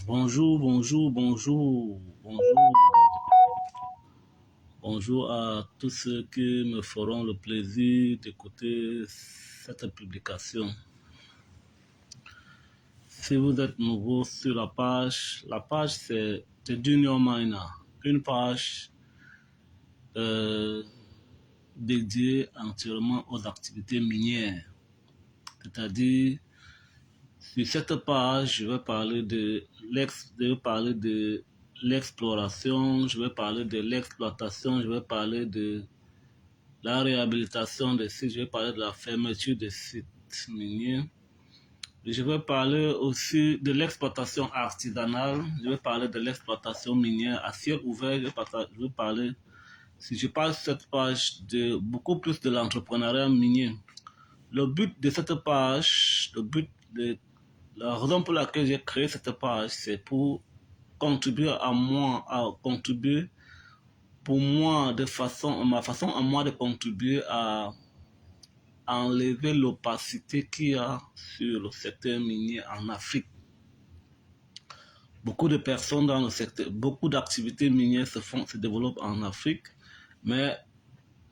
Bonjour, bonjour, bonjour, bonjour. Bonjour à tous ceux qui me feront le plaisir d'écouter cette publication. Si vous êtes nouveau sur la page c'est Junior Miner, une page dédiée entièrement aux activités minières. C'est-à-dire, sur cette page, je vais parler de l'exploration, je vais parler de l'exploitation, je vais parler de la réhabilitation des sites, je vais parler de la fermeture des sites miniers. Je vais parler aussi de l'exploitation artisanale, je vais parler de l'exploitation minière à ciel ouvert, je vais parler, si je parle sur cette page, de beaucoup plus de l'entrepreneuriat minier. Le but de cette page, la raison pour laquelle j'ai créé cette page, c'est pour contribuer pour moi, ma façon à moi de contribuer à enlever l'opacité qu'il y a sur le secteur minier en Afrique. Beaucoup de personnes dans le secteur, beaucoup d'activités minières se développent en Afrique, mais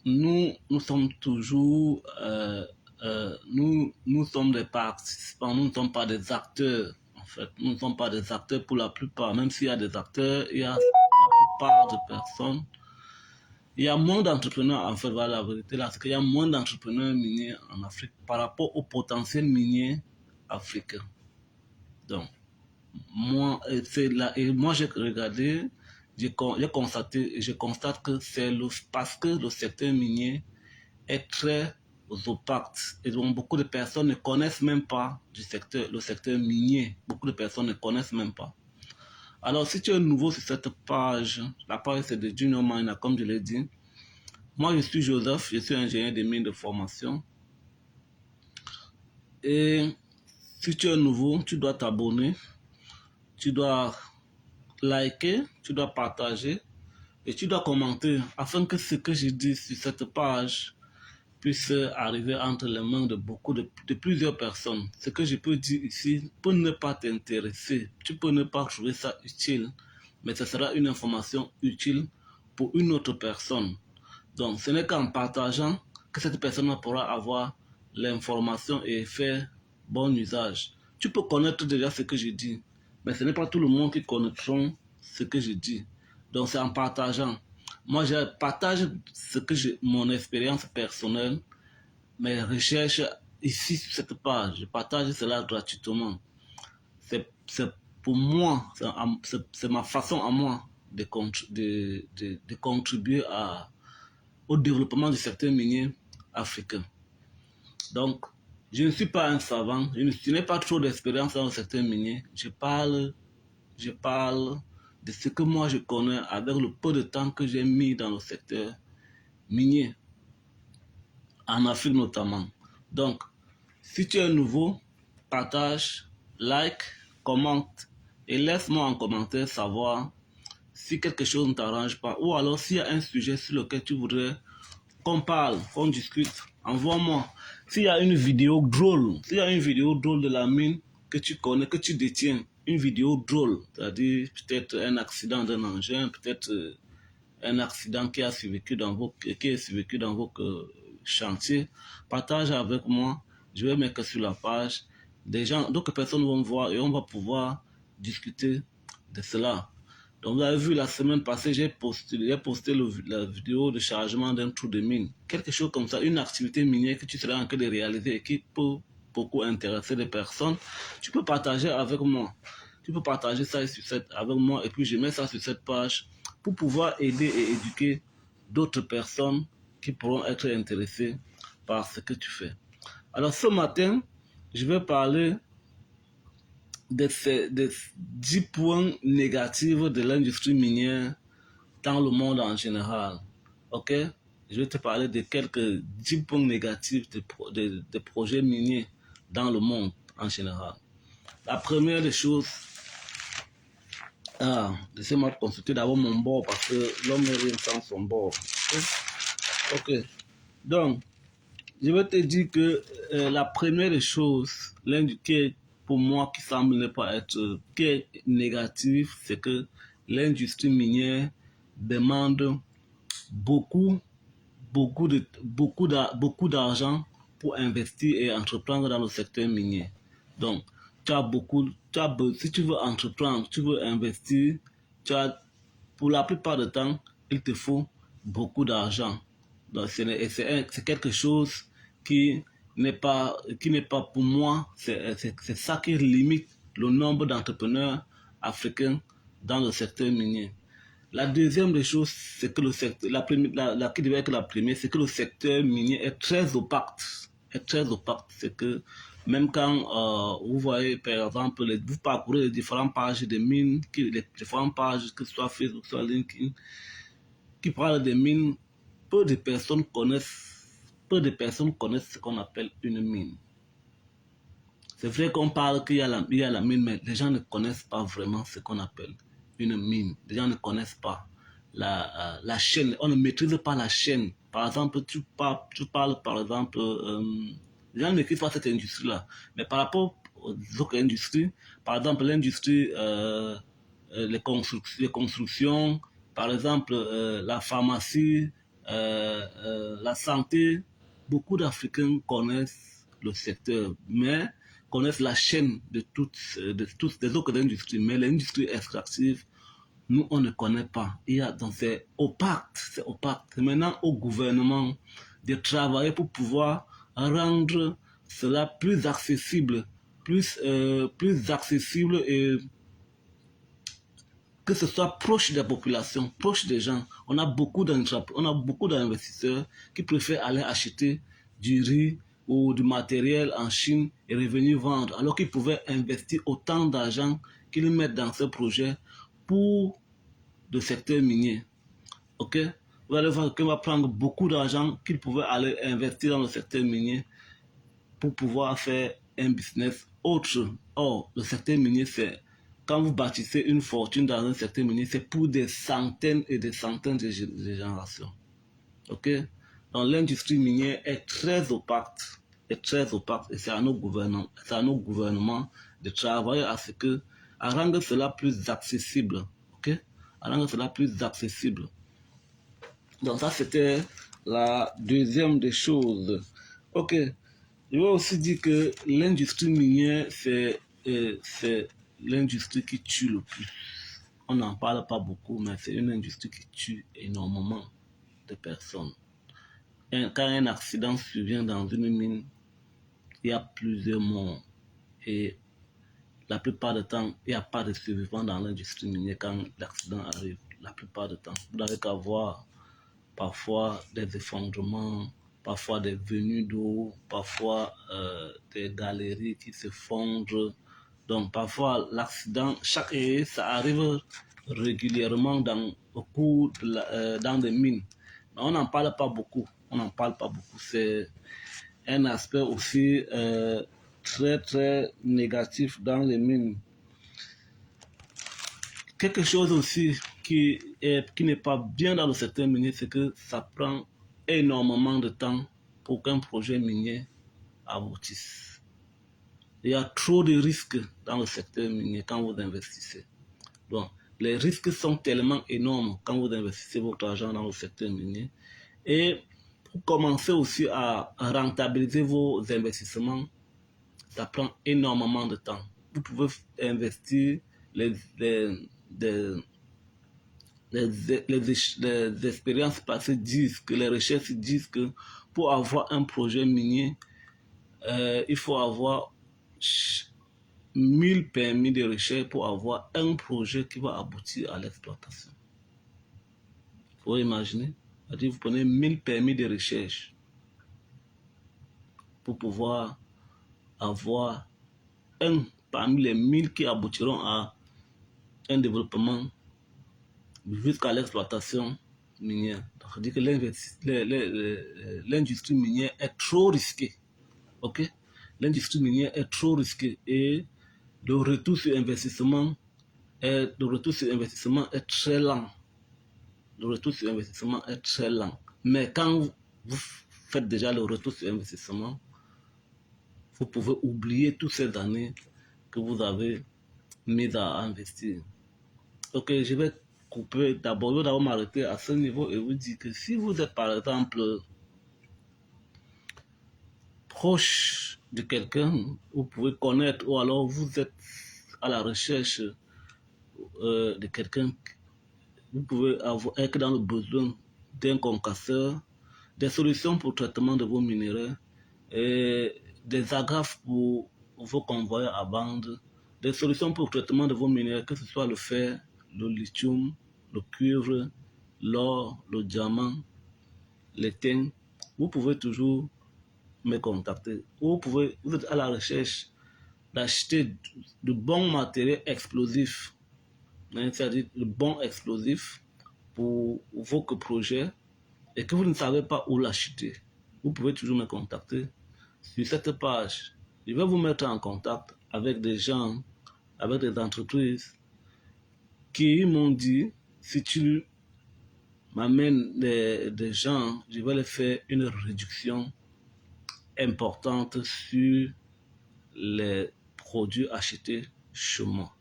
nous sommes toujours, nous sommes des participants, nous ne sommes pas des acteurs. En fait, nous ne sommes pas des acteurs pour la plupart, même s'il y a des acteurs, il y a la plupart de personnes. Il y a moins d'entrepreneurs, en fait, voilà la vérité là, c'est qu'il y a moins d'entrepreneurs miniers en Afrique par rapport au potentiel minier africain. Donc, moi j'ai regardé, j'ai constaté, et je constate que c'est parce que le secteur minier est très opaque et donc beaucoup de personnes ne connaissent même pas le secteur minier. Beaucoup de personnes ne connaissent même pas. Alors, si tu es nouveau sur cette page, la page c'est de Junior Miner, comme je l'ai dit. Moi, je suis Joseph, je suis ingénieur des mines de formation. Et si tu es nouveau, tu dois t'abonner, tu dois liker, tu dois partager et tu dois commenter afin que ce que je dis sur cette page puisse arriver entre les mains de plusieurs personnes. Ce que je peux dire ici peut ne pas t'intéresser, tu peux ne pas trouver ça utile, mais ce sera une information utile pour une autre personne. Donc, ce n'est qu'en partageant que cette personne pourra avoir l'information et faire bon usage. Tu peux connaître déjà ce que je dis, mais ce n'est pas tout le monde qui connaîtront ce que je dis. Donc, c'est en partageant. Moi, je partage mon expérience personnelle, mes recherches ici sur cette page. Je partage cela gratuitement. C'est pour moi, c'est ma façon à moi de contribuer au développement du secteur minier africain. Donc, je ne suis pas un savant, je n'ai pas trop d'expérience dans le secteur minier. Je parle de ce que moi je connais avec le peu de temps que j'ai mis dans le secteur minier, en Afrique notamment. Donc, si tu es nouveau, partage, like, commente et laisse-moi en commentaire savoir si quelque chose ne t'arrange pas ou alors s'il y a un sujet sur lequel tu voudrais qu'on parle, qu'on discute. Envoie-moi. S'il y a une vidéo drôle, de la mine que tu connais, que tu détiens, une vidéo drôle, c'est-à-dire peut-être un accident d'un engin, peut-être un accident qui est survécu dans vos chantiers, partage avec moi. Je vais mettre sur la page. D'autres personnes vont voir et on va pouvoir discuter de cela. Donc, vous avez vu la semaine passée, j'ai posté la vidéo de chargement d'un trou de mine. Quelque chose comme ça, une activité minière que tu seras en train de réaliser et qui peut beaucoup intéresser les personnes. Tu peux partager avec moi. Tu peux partager ça avec moi et puis je mets ça sur cette page pour pouvoir aider et éduquer d'autres personnes qui pourront être intéressées par ce que tu fais. Alors, ce matin, je vais parler des 10 points négatifs de l'industrie minière dans le monde en général. Ok? Je vais te parler de quelques 10 points négatifs de projets miniers dans le monde en général. La première des choses, laissez-moi consulter d'abord mon bord parce que l'homme n'est rien sans son bord. Ok? Donc, je vais te dire que la première des choses, qui est pour moi qui semble ne pas être, qui est négatif, c'est que l'industrie minière demande beaucoup d'argent pour investir et entreprendre dans le secteur minier. Donc, si tu veux entreprendre, tu veux investir, pour la plupart du temps, il te faut beaucoup d'argent. Donc, c'est quelque chose qui n'est pas pour moi, c'est ça qui limite le nombre d'entrepreneurs africains dans le secteur minier. La deuxième des choses, c'est que le secteur, qui devait être la première, c'est que le secteur minier est très opaque. C'est que même quand vous voyez, par exemple, vous parcourez les différentes pages des mines, les différentes pages, que ce soit Facebook, soit LinkedIn, qui parlent des mines, peu de personnes connaissent ce qu'on appelle une mine. C'est vrai qu'on parle qu'il y a la mine, mais les gens ne connaissent pas vraiment ce qu'on appelle une mine. Les gens ne connaissent pas la chaîne. On ne maîtrise pas la chaîne. Par exemple, tu parles par exemple, les gens ne maîtrisent pas cette industrie-là. Mais par rapport aux autres industries, par exemple l'industrie, les constructions, par exemple la pharmacie, la santé, beaucoup d'Africains connaissent le secteur, mais connaissent la chaîne de toutes les autres industries, mais l'industrie extractive, nous, on ne connaît pas. Donc c'est opaque. C'est maintenant au gouvernement de travailler pour pouvoir rendre cela plus accessible, plus accessible et que ce soit proche des populations, proche des gens. On a beaucoup d'investisseurs qui préfèrent aller acheter du riz ou du matériel en Chine et revenir vendre, alors qu'ils pouvaient investir autant d'argent qu'ils mettent dans ce projet pour le secteur minier. Ok? Vous allez voir qu'on va prendre beaucoup d'argent qu'ils pouvaient aller investir dans le secteur minier pour pouvoir faire un business autre. Or, le secteur minier, c'est quand vous bâtissez une fortune dans un secteur minier, c'est pour des centaines et des centaines de générations. Ok? Donc l'industrie minière est très opaque. Et c'est à nos gouvernements de travailler à rendre cela plus accessible. Ok? À rendre cela plus accessible. Donc ça, c'était la deuxième des choses. Ok. Je vais aussi dire que l'industrie minière, c'est l'industrie qui tue le plus. On n'en parle pas beaucoup, mais c'est une industrie qui tue énormément de personnes. Quand un accident survient dans une mine, il y a plusieurs morts. Et la plupart du temps, il n'y a pas de survivants dans l'industrie minière quand l'accident arrive. La plupart du temps. Vous n'avez qu'à voir parfois des effondrements, parfois des venues d'eau, parfois des galeries qui s'effondrent. Donc parfois l'accident, ça arrive régulièrement dans des mines. Mais on n'en parle pas beaucoup. C'est un aspect aussi très très négatif dans les mines. Quelque chose aussi qui n'est pas bien dans le secteur minier, c'est que ça prend énormément de temps pour qu'un projet minier aboutisse. Il y a trop de risques dans le secteur minier quand vous investissez. Donc, les risques sont tellement énormes quand vous investissez votre argent dans le secteur minier. Et pour commencer aussi à rentabiliser vos investissements, ça prend énormément de temps. Vous pouvez investir les expériences passées disent que les recherches disent que pour avoir un projet minier, il faut avoir 1000 permis de recherche pour avoir un projet qui va aboutir à l'exploitation. Vous imaginez? C'est-à-dire, vous prenez 1000 permis de recherche pour pouvoir avoir un parmi les 1000 qui aboutiront à un développement jusqu'à l'exploitation minière. Donc, ça veut dire que l'industrie minière est trop risquée. Ok? L'industrie minière est trop risquée et le retour sur investissement est très lent. Mais quand vous faites déjà le retour sur investissement, vous pouvez oublier toutes ces années que vous avez mis à investir. Ok, je vais couper d'abord m'arrêter à ce niveau et vous dire que si vous êtes par exemple proche de quelqu'un, vous pouvez connaître, ou alors vous êtes à la recherche de quelqu'un, vous pouvez être dans le besoin d'un concasseur, des solutions pour le traitement de vos minéraux, et des agrafes pour vos convoyeurs à bande, des solutions pour le traitement de vos minéraux, que ce soit le fer, le lithium, le cuivre, l'or, le diamant, l'étain. Vous pouvez toujours me contacter. Vous êtes à la recherche d'acheter de bons matériels explosifs, hein, c'est-à-dire de bons explosifs pour vos projets et que vous ne savez pas où l'acheter. Vous pouvez toujours me contacter sur cette page. Je vais vous mettre en contact avec des gens, avec des entreprises qui m'ont dit, si tu m'amènes des gens, je vais les faire une réduction importante sur les produits achetés chez moi.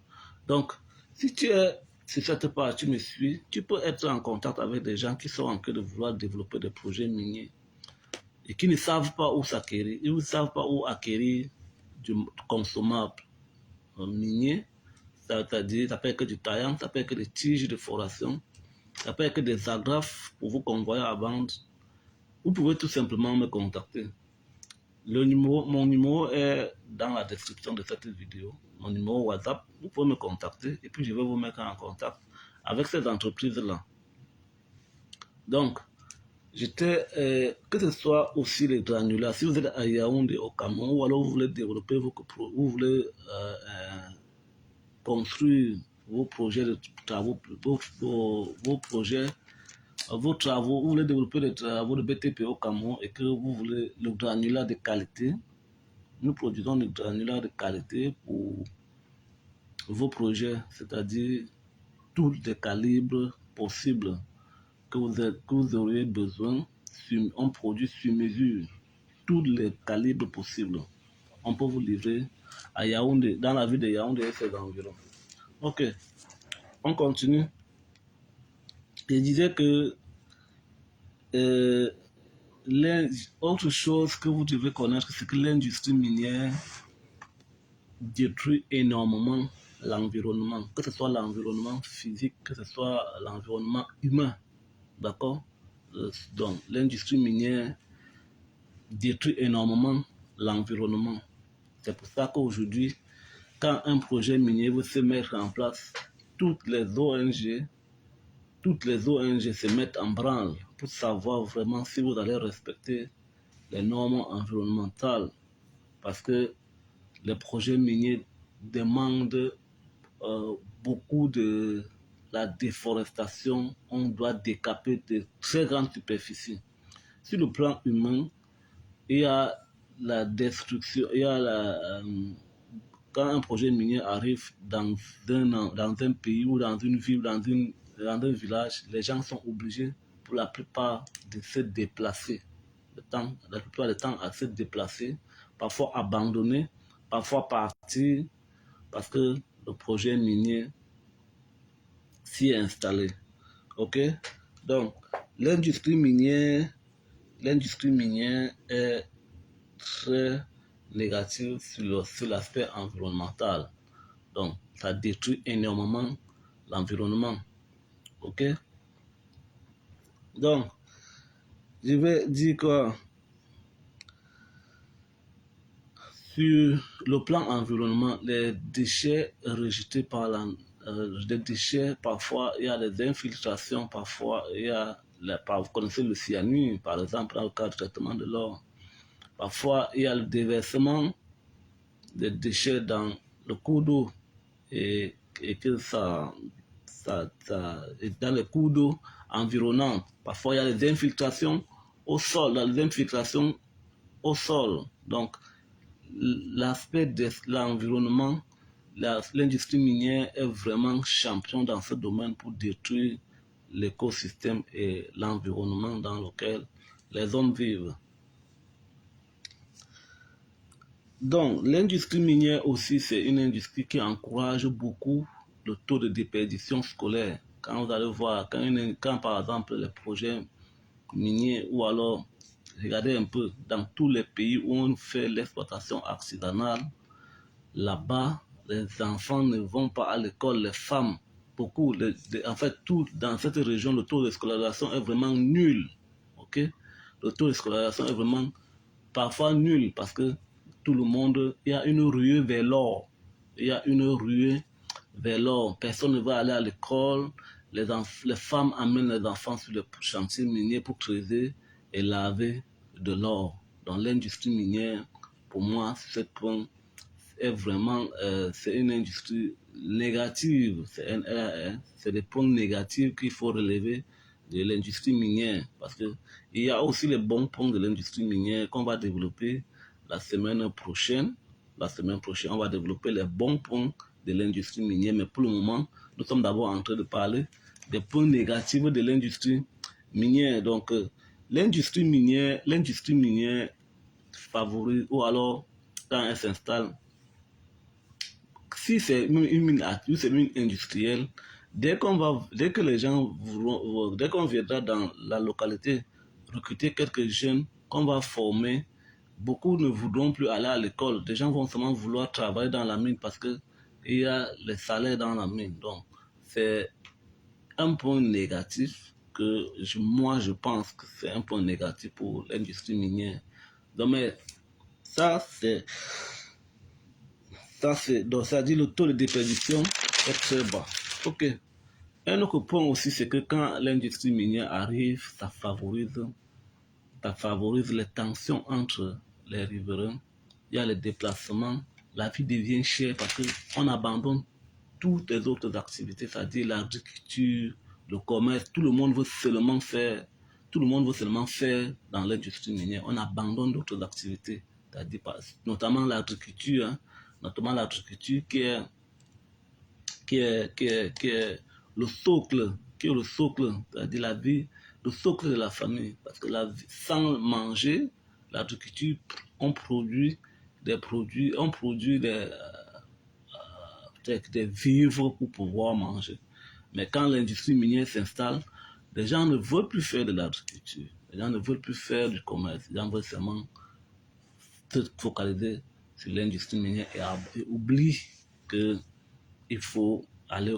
Donc, si tu es sur cette page, tu me suis, tu peux être en contact avec des gens qui sont en train de vouloir développer des projets miniers et qui ne savent pas où s'acquérir. Ils ne savent pas où acquérir du consommable minier. C'est-à-dire, ça peut être que du taillant, ça peut être que des tiges de foration, ça peut être que des agrafes pour vous convoyer à bande. Vous pouvez tout simplement me contacter. Mon numéro est dans la description de cette vidéo. Mon numéro WhatsApp, vous pouvez me contacter et puis je vais vous mettre en contact avec ces entreprises-là. Donc, que ce soit aussi les granulats, si vous êtes à Yaoundé au Cameroun ou alors vous voulez développer vous voulez construire vos projets de travaux, vos projets, vos travaux, vous voulez développer des travaux de BTP au Cameroun et que vous voulez le granulat de qualité, nous produisons des granulats de qualité pour vos projets, c'est-à-dire tous les calibres possibles que vous auriez besoin. On produit sur mesure tous les calibres possibles. On peut vous livrer à Yaoundé, dans la ville de Yaoundé et ses environs. Ok, on continue. Je disais que autre chose que vous devez connaître, c'est que l'industrie minière détruit énormément l'environnement, que ce soit l'environnement physique, que ce soit l'environnement humain. D'accord? Donc, l'industrie minière détruit énormément l'environnement. C'est pour ça qu'aujourd'hui, quand un projet minier veut se mettre en place, toutes les ONG se mettent en branle pour savoir vraiment si vous allez respecter les normes environnementales. Parce que les projets miniers demandent beaucoup de la déforestation. On doit décaper de très grandes superficies. Sur le plan humain, il y a la destruction, quand un projet minier arrive dans un pays ou dans une ville, dans un village, les gens sont obligés pour la plupart de se déplacer. La plupart du temps à se déplacer, parfois abandonner, parfois partir parce que le projet minier s'y est installé. Ok? Donc, l'industrie minière est très négative sur l'aspect environnemental. Donc, ça détruit énormément l'environnement. Ok? Donc, je vais dire quoi? Sur le plan environnement, les déchets rejetés les déchets, parfois il y a des infiltrations, parfois il y a, vous connaissez le cyanure, par exemple, dans le cas du traitement de l'or. Parfois il y a le déversement des déchets dans le cours d'eau et que dans les cours d'eau environnants. Parfois il y a des infiltrations au sol, dans les infiltrations au sol. Donc, l'aspect de l'environnement, l'industrie minière est vraiment champion dans ce domaine pour détruire l'écosystème et l'environnement dans lequel les hommes vivent. Donc, l'industrie minière aussi, c'est une industrie qui encourage beaucoup le taux de déperdition scolaire. Quand vous allez voir, quand par exemple les projets miniers ou alors, regardez un peu, dans tous les pays où on fait l'exploitation artisanale, là-bas, les enfants ne vont pas à l'école, les femmes, beaucoup, en fait, tout dans cette région, le taux de scolarisation est vraiment nul. Ok? Le taux de scolarisation est vraiment parfois nul parce que tout le monde, il y a une ruée vers l'or. Il y a une ruée vers l'or. Personne ne va aller à l'école. Les femmes amènent les enfants sur le chantier minier pour creuser et laver de l'or. Dans l'industrie minière, pour moi, ce point est vraiment, c'est une industrie négative. C'est des points négatifs qu'il faut relever de l'industrie minière. Parce qu'il y a aussi les bons points de l'industrie minière qu'on va développer la semaine prochaine. La semaine prochaine, on va développer les bons points de l'industrie minière. Mais pour le moment, nous sommes d'abord en train de parler des points négatifs de l'industrie minière. Donc, l'industrie minière favorise, ou alors quand elle s'installe, si c'est une mine industrielle, dès que les gens dès qu'on viendra dans la localité recruter quelques jeunes qu'on va former, beaucoup ne voudront plus aller à l'école. Des gens vont seulement vouloir travailler dans la mine parce que il y a les salaires dans la mine. Donc, c'est un point négatif que moi je pense que c'est un point négatif pour l'industrie minière. Donc, mais ça c'est donc ça dit le taux de déperdition est très bas. Ok. Un autre point aussi, c'est que quand l'industrie minière arrive, ça favorise les tensions entre les riverains. Il y a les déplacements, la vie devient chère parce qu'on abandonne toutes les autres activités, c'est-à-dire l'agriculture, le commerce, tout le monde veut seulement faire dans l'industrie minière. On abandonne d'autres activités, c'est-à-dire notamment l'agriculture, qui est le socle, c'est-à-dire la vie, le socle de la famille. Parce que sans manger, l'agriculture, on produit des vivres pour pouvoir manger. Mais quand l'industrie minière s'installe, les gens ne veulent plus faire de l'agriculture, les gens ne veulent plus faire du commerce, les gens veulent seulement se focaliser sur l'industrie minière et oublient qu'il faut aller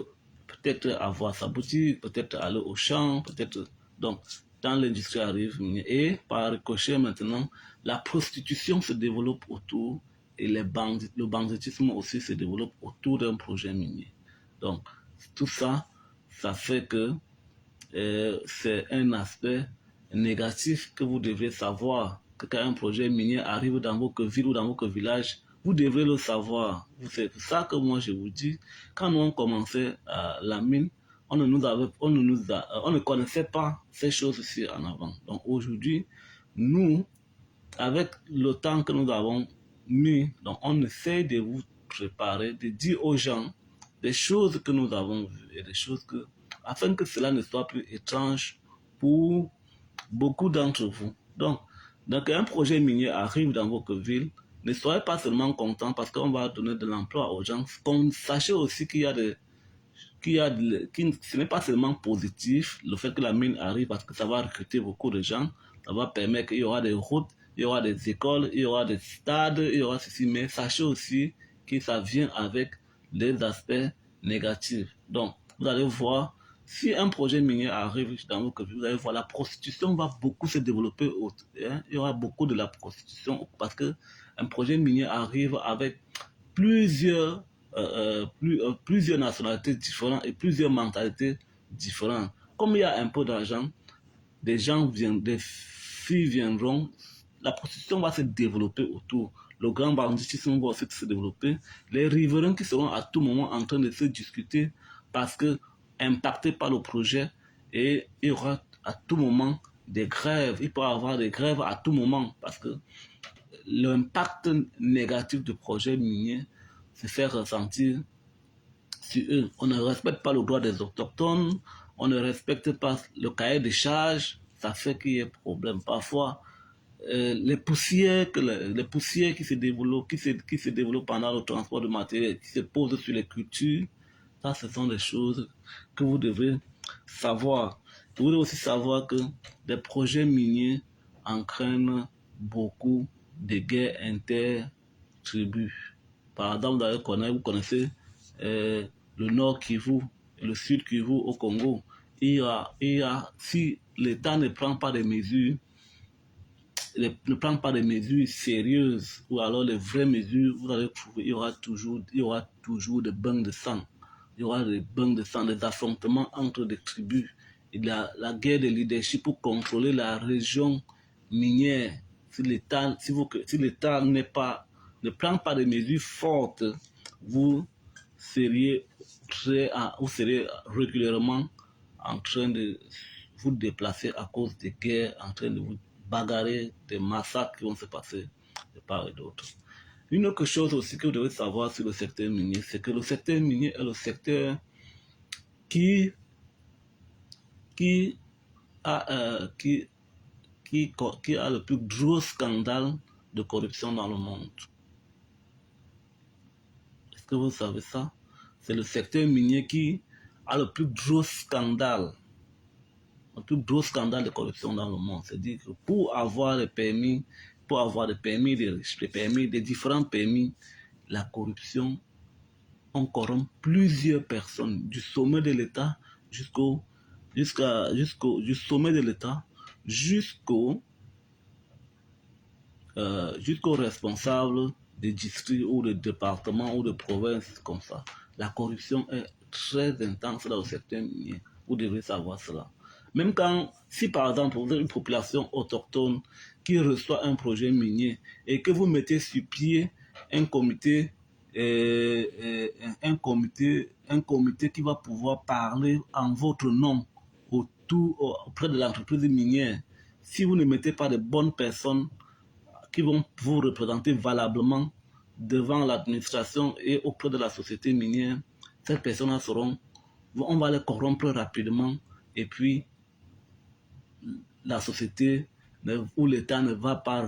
peut-être avoir sa boutique, peut-être aller au champ, peut-être. Donc, quand l'industrie arrive, et par ricochet maintenant, la prostitution se développe autour et le banditisme aussi se développe autour d'un projet minier. Donc, tout ça, ça fait que c'est un aspect négatif que vous devez savoir. Que quand un projet minier arrive dans votre ville ou dans votre village, vous devrez le savoir. C'est pour ça que moi je vous dis, quand nous on commençait la mine, on ne connaissait pas ces choses-ci en avant. Donc aujourd'hui, nous, avec le temps que nous avons mis, donc on essaie de vous préparer, de dire aux gens des choses que nous avons vues et des choses que, afin que cela ne soit plus étrange pour beaucoup d'entre vous. Donc un projet minier arrive dans votre ville, ne soyez pas seulement content parce qu'on va donner de l'emploi aux gens. Sachez aussi ce n'est pas seulement positif, le fait que la mine arrive parce que ça va recruter beaucoup de gens, ça va permettre qu'il y aura des routes, il y aura des écoles, il y aura des stades, il y aura ceci, mais sachez aussi que ça vient avec des aspects négatifs. Donc, vous allez voir, si un projet minier arrive dans votre ville, vous allez voir, la prostitution va beaucoup se développer. Il y aura beaucoup de la prostitution parce que un projet minier arrive avec plusieurs plusieurs nationalités différentes et plusieurs mentalités différentes. Comme il y a un peu d'argent, des filles viendront, la prostitution va se développer autour. Le grand banditisme va aussi se développer. Les riverains qui seront à tout moment en train de se discuter parce que impactés par le projet, et il y aura à tout moment des grèves. Il peut y avoir des grèves à tout moment parce que l'impact négatif du projet minier se fait ressentir sur eux. On ne respecte pas le droit des autochtones, on ne respecte pas le cahier de charges, ça fait qu'il y ait problème. Parfois, les poussières qui se développent pendant le transport de matériel, qui se posent sur les cultures, ça, ce sont des choses que vous devez savoir. Vous devez aussi savoir que des projets miniers entraînent beaucoup de guerres inter-tribus. Par exemple, vous connaissez le Nord Kivu et le Sud Kivu au Congo. Si l'État ne prend pas des mesures, ne prend pas des mesures sérieuses ou alors les vraies mesures, vous allez trouver, il y aura toujours des bains de sang. Il y aura des bains de sang, des affrontements entre des tribus. Et la guerre de leadership pour contrôler la région minière. Si l'État ne prend pas de mesures fortes, vous serez régulièrement en train de vous déplacer à cause des guerres, en train de vous bagarrer, des massacres qui vont se passer de part et d'autre. Une autre chose aussi que vous devez savoir sur le secteur minier, c'est que le secteur minier est le secteur qui a le plus gros scandale de corruption dans le monde. Est-ce que vous savez ça? C'est le secteur minier qui a le plus gros scandale de corruption dans le monde. C'est-à-dire que pour avoir des permis des riches, des différents permis, la corruption, on corrompt plusieurs personnes, du sommet de l'État jusqu'au sommet de l'État, jusqu'au responsable des districts ou des départements ou de provinces comme ça. La corruption est très intense dans le secteur minier. Vous devez savoir cela. Même si par exemple vous avez une population autochtone qui reçoit un projet minier et que vous mettez sur pied un comité qui va pouvoir parler en votre nom auprès de l'entreprise minière. Si vous ne mettez pas de bonnes personnes qui vont vous représenter valablement devant l'administration et auprès de la société minière, ces personnes on va les corrompre rapidement et puis la société ou l'État ne va pas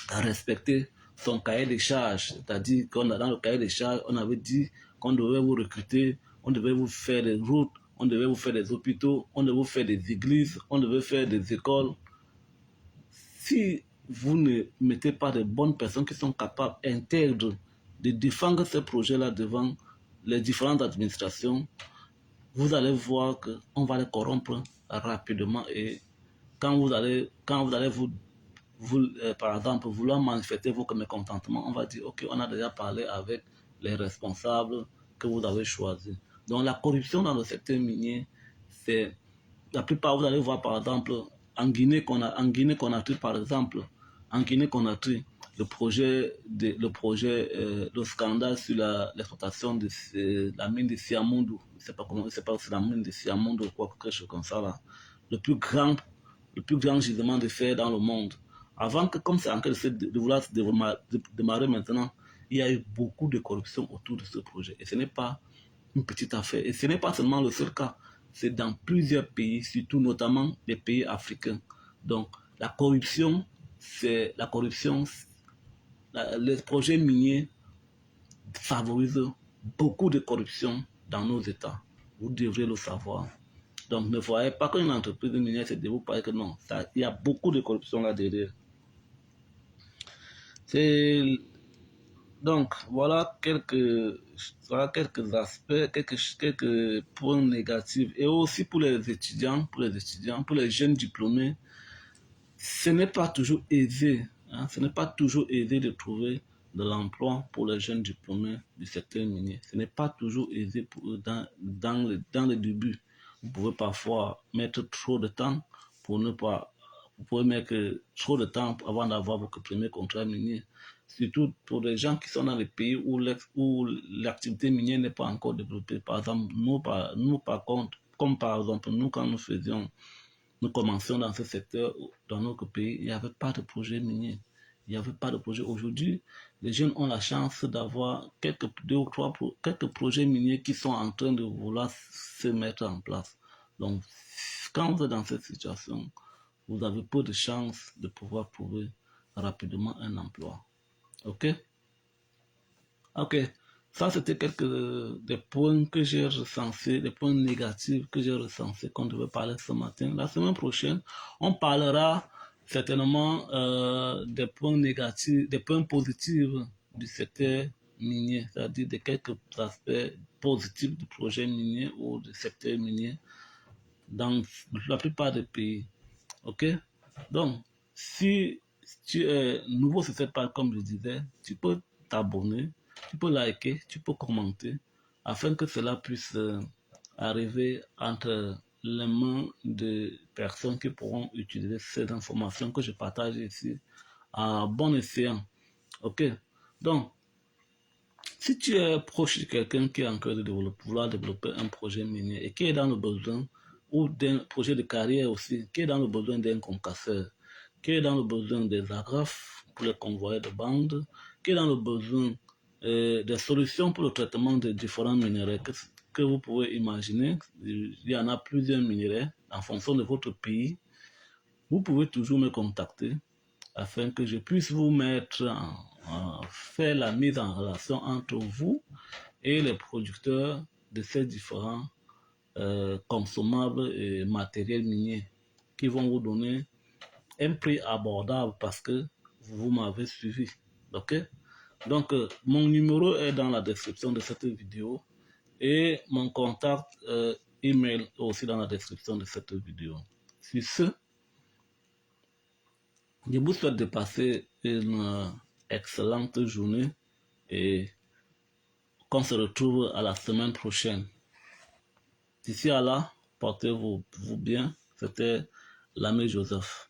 respecter son cahier de charges. C'est-à-dire qu'on dans le cahier de charges, on avait dit qu'on devait vous recruter, on devait vous faire des routes, on devait vous faire des hôpitaux, on devait vous faire des églises, on devait faire des écoles. Si vous ne mettez pas de bonnes personnes qui sont capables, intègres, de défendre ces projets-là devant les différentes administrations, vous allez voir qu'on va les corrompre rapidement. Et quand vous allez par exemple, vouloir manifester vos mécontentements, on va dire, ok, on a déjà parlé avec les responsables que vous avez choisis. Donc la corruption dans le secteur minier, c'est la plupart, vous allez voir par exemple, en Guinée-Conakry, par exemple, en Guinée-Conakry, le scandale sur l'exploitation de la mine de Siamoundou, je ne sais pas comment, c'est la mine de Siamoundou ou quoi, quelque chose comme ça là, le plus grand gisement de fer dans le monde. Avant que, comme c'est en train de vouloir se démarrer maintenant, il y a eu beaucoup de corruption autour de ce projet. Et ce n'est pas une petite affaire. Et ce n'est pas seulement le seul cas. C'est dans plusieurs pays, surtout notamment les pays africains. Donc, les projets miniers favorisent beaucoup de corruption dans nos États. Vous devrez le savoir. Donc, ne voyez pas qu'une entreprise minière se développe pas que non. Il y a beaucoup de corruption là derrière. Donc, voilà quelques aspects, quelques points négatifs. Et aussi pour les étudiants, pour les jeunes diplômés, ce n'est pas toujours aisé. Ce n'est pas toujours aisé de trouver de l'emploi pour les jeunes diplômés du secteur minier. Ce n'est pas toujours aisé pour eux dans le début. Vous pouvez parfois mettre trop de temps vous pouvez mettre trop de temps avant d'avoir votre premier contrat minier. Surtout pour les gens qui sont dans les pays où l'activité minière n'est pas encore développée. Par exemple, nous par contre, comme par exemple nous quand nous commencions dans ce secteur dans notre pays, il n'y avait pas de projet minier. Il n'y avait pas de projet. Aujourd'hui, les jeunes ont la chance d'avoir quelques projets miniers qui sont en train de vouloir se mettre en place. Donc, quand vous êtes dans cette situation, vous avez peu de chances de pouvoir trouver rapidement un emploi. Ok? Ok. Ça, c'était quelques des points que j'ai recensés, des points négatifs que j'ai recensés qu'on devait parler ce matin. La semaine prochaine, on parlera certainement des points négatifs, des points positifs du secteur minier, c'est-à-dire de quelques aspects positifs du projet minier ou du secteur minier dans la plupart des pays. Ok? Donc, si tu es nouveau sur cette page, comme je disais, tu peux t'abonner, tu peux liker, tu peux commenter, afin que cela puisse arriver entre les mains de personnes qui pourront utiliser ces informations que je partage ici à bon escient. Ok? Donc, si tu es proche de quelqu'un qui est en train de vouloir développer un projet minier et qui est dans le besoin, ou d'un projet de carrière aussi, qui est dans le besoin d'un concasseur, qui est dans le besoin des agrafes pour les convoyeurs de bandes, qui est dans le besoin des solutions pour le traitement de différents minéraux que vous pouvez imaginer. Il y en a plusieurs minéraux en fonction de votre pays. Vous pouvez toujours me contacter afin que je puisse vous mettre faire la mise en relation entre vous et les producteurs de ces différents consommables et matériels miniers qui vont vous donner un prix abordable parce que vous m'avez suivi. Ok? Donc, mon numéro est dans la description de cette vidéo et mon contact email est aussi dans la description de cette vidéo. Sur ce, je vous souhaite de passer une excellente journée et qu'on se retrouve à la semaine prochaine. D'ici à là, portez-vous bien. C'était l'ami Joseph.